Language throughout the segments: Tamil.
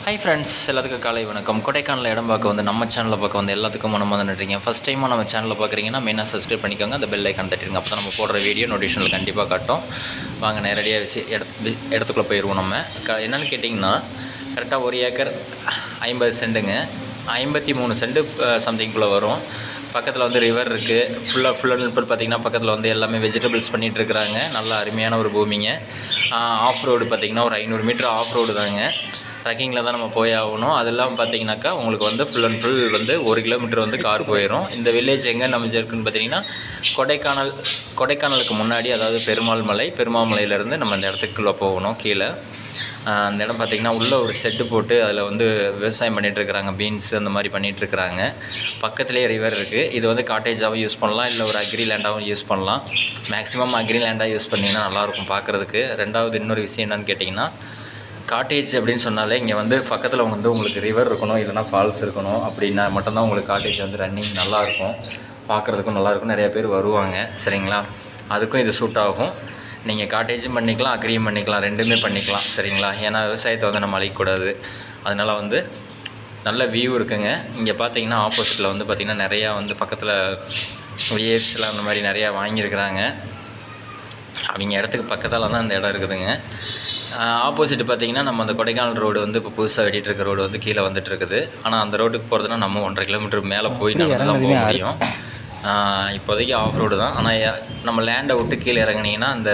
ஹாய் ஃப்ரெண்ட்ஸ், எல்லாத்துக்கும் காலை வணக்கம். கொடைக்கானல் இடம் பார்க்க வந்து நம்ம சேனலில் பார்க்க வந்து எல்லாத்துக்கும் மனமாக நன்றிங்க. ஃபஸ்ட் டைமாக நம்ம சேனலில் பார்க்குறீங்கன்னா மெயினாக சப்ஸ்கிரைப் பண்ணிக்கோங்க, அந்த பெல் ஐக்கான் தட்டிடுங்க. அப்போ தான் நம்ம போடுற வீடியோ நோட்டிஃபிகேஷனில் கண்டிப்பாக காட்டும். வாங்க நேரடியாக இடத்துக்குள்ளே போயிடுவோம். நம்ம என்னென்னு கேட்டிங்கன்னா, கரெக்டாக 1 ஏக்கர் 50 சென்ட்டுங்க, 53 சென்ட்டு சம்திங்குள்ளே வரும். பக்கத்தில் வந்து ரிவர் இருக்குது. ஃபுல் அண்ட் ஃபுல் பார்த்திங்கன்னா பக்கத்தில் வந்து எல்லாமே வெஜிடபிள்ஸ் பண்ணிகிட்ருக்குறாங்க. நல்ல அருமையான ஒரு பூமிங்க. ஆஃப் ரோடு பார்த்திங்கன்னா ஒரு 500 மீட்டர் ஆஃப் ரோடு தாங்க. ட்ரெக்கிங்கில் தான் நம்ம போய் ஆகணும். அது இல்லாமல் பார்த்திங்கனாக்கா உங்களுக்கு வந்து ஃபுல் அண்ட் ஃபுல் வந்து 1 கிலோமீட்டர் வந்து கார் போயிடும். இந்த வில்லேஜ் எங்கே அமைஞ்சிருக்குன்னு பார்த்தீங்கன்னா, கொடைக்கானலுக்கு முன்னாடி, அதாவது பெருமாள்மலையிலேருந்து நம்ம இந்த இடத்துக்குள்ளே போகணும். கீழே அந்த இடம் பார்த்திங்கன்னா உள்ளே ஒரு செட்டு போட்டு அதில் வந்து விவசாயம் பண்ணிகிட்ருக்குறாங்க. பீன்ஸ் அந்த மாதிரி பண்ணிகிட்ருக்குறாங்க. பக்கத்துலேயே ரிவர் இருக்குது. இது வந்து காட்டேஜாகவும் யூஸ் பண்ணலாம், இல்லை ஒரு அக்ரி லேண்டாகவும் யூஸ் பண்ணலாம். மேக்ஸிமம் அக்ரி லேண்டாக யூஸ் பண்ணிங்கன்னா நல்லாயிருக்கும் பார்க்குறதுக்கு. ரெண்டாவது இன்னொரு விஷயம் என்னென்னு கேட்டிங்கன்னா, காட்டேஜ் அப்படின்னு சொன்னாலே இங்கே வந்து பக்கத்தில் வந்து உங்களுக்கு ரிவர் இருக்கணும், இல்லைனா ஃபால்ஸ் இருக்கணும். அப்படின்னா மட்டும்தான் உங்களுக்கு காட்டேஜ் வந்து ரன்னிங் நல்லாயிருக்கும், பார்க்குறதுக்கும் நல்லாயிருக்கும். நிறையா பேர் வருவாங்க. சரிங்களா? அதுக்கும் இது சூட் ஆகும். நீங்கள் காட்டேஜும் பண்ணிக்கலாம், அக்ரியும் பண்ணிக்கலாம், ரெண்டுமே பண்ணிக்கலாம். சரிங்களா? ஏன்னா விவசாயத்தை வந்து நம்ம அழிக்கக்கூடாது. அதனால் வந்து நல்ல வியூ இருக்குங்க. இங்கே பார்த்தீங்கன்னா ஆப்போசிட்டில் வந்து பார்த்திங்கன்னா நிறையா வந்து பக்கத்தில் விஏஎஃப்ஸில் அந்த மாதிரி நிறையா வாங்கியிருக்கிறாங்க. அவங்க இடத்துக்கு பக்கத்தில் தான் அந்த இடம் இருக்குதுங்க. ஆப்போசிட் பார்த்திங்கன்னா நம்ம அந்த கொடைக்கானல் ரோடு வந்து இப்போ புதுசாக வெட்டிகிட்டு இருக்க ரோடு வந்து கீழே வந்துட்டுருக்குது. ஆனால் அந்த ரோட்டுக்கு போகிறதுனா நம்ம 1.5 கிலோமீட்டர் மேலே போய் நடந்து தான் போக முடியும். இப்போதைக்கு ஆஃப் ரோடு தான். ஆனால் நம்ம லேண்டை விட்டு கீழே இறங்குனீங்கன்னா அந்த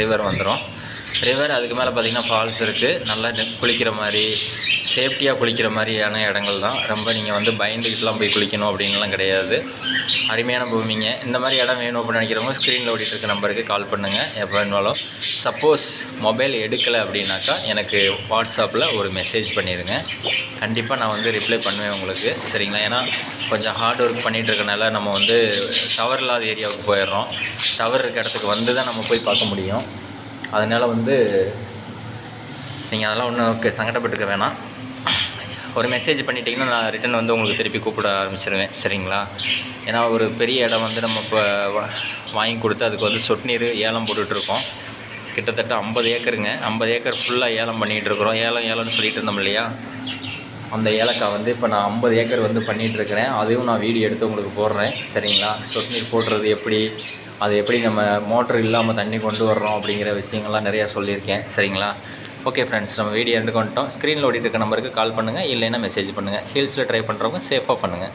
ரிவர் வந்துடும். அதுக்கு மேலே பார்த்திங்கன்னா ஃபால்ஸ் இருக்குது. நல்லா குளிக்கிற மாதிரி, சேஃப்டியாக குளிக்கிற மாதிரியான இடங்கள் தான். ரொம்ப நீங்கள் வந்து பயந்துக்கிட்டுலாம் போய் குளிக்கணும் அப்படின்லாம் கிடையாது. அருமையான பூமிங்க. இந்த மாதிரி இடம் வேணும் அப்படின்னு நினைக்கிறவங்க ஸ்க்ரீனில் ஓடிட்டு இருக்க நம்பருக்கு கால் பண்ணுங்கள் எப்போ வேணாலும். சப்போஸ் மொபைல் எடுக்கலை அப்படின்னாக்கா எனக்கு வாட்ஸ்அப்பில் ஒரு மெசேஜ் பண்ணிடுங்க. கண்டிப்பாக நான் வந்து ரிப்ளை பண்ணுவேன் உங்களுக்கு. சரிங்களா? ஏன்னா கொஞ்சம் ஹார்ட் ஒர்க் பண்ணிகிட்டு இருக்கனால நம்ம வந்து டவர் இல்லாத ஏரியாவுக்கு போயிடுறோம். டவர் இருக்க இடத்துக்கு வந்து தான் நம்ம போய் பார்க்க முடியும். அதனால் வந்து நீங்கள் அதெல்லாம் ஒன்றும் சங்கடப்பட்டுக்க வேணாம். ஒரு மெசேஜ் பண்ணிட்டீங்கன்னா நான் ரிட்டன் வந்து உங்களுக்கு திருப்பி கூப்பிட ஆரம்பிச்சிடுவேன். சரிங்களா? ஏன்னா ஒரு பெரிய இடம் வந்து நம்ம இப்போ வாங்கி கொடுத்து அதுக்கு வந்து சொட்டு நீர் ஏலம் போட்டுட்ருக்கோம். கிட்டத்தட்ட 50 ஏக்கருங்க. 50 ஏக்கர் ஃபுல்லாக ஏலம் பண்ணிகிட்ருக்குறோம். ஏலம்னு சொல்லிட்டு இருந்தோம் இல்லையா? அந்த ஏலக்காய் வந்து இப்போ நான் 50 ஏக்கர் வந்து பண்ணிகிட்ருக்கிறேன். அதையும் நான் வீடியோ எடுத்து உங்களுக்கு போடுறேன். சரிங்களா? சொட்டு நீர் போடுறது எப்படி, அது எப்படி நம்ம மோட்ரு இல்லாமல் தண்ணி கொண்டு வர்றோம் அப்படிங்கிற விஷயங்கள்லாம் நிறையா சொல்லியிருக்கேன். சரிங்களா? ஓகே ஃப்ரெண்ட்ஸ், நம்ம வீடியோ எடுத்து வந்துட்டோம். ஸ்க்ரீனில் ஓடிட்டு இருக்க நம்பருக்கு கால் பண்ணுங்கள், இல்லைன்னா மெசேஜ் பண்ணுங்கள். ஹில்ஸில் ட்ரை பண்ணுறவங்க சேஃபாக பண்ணுங்கள்.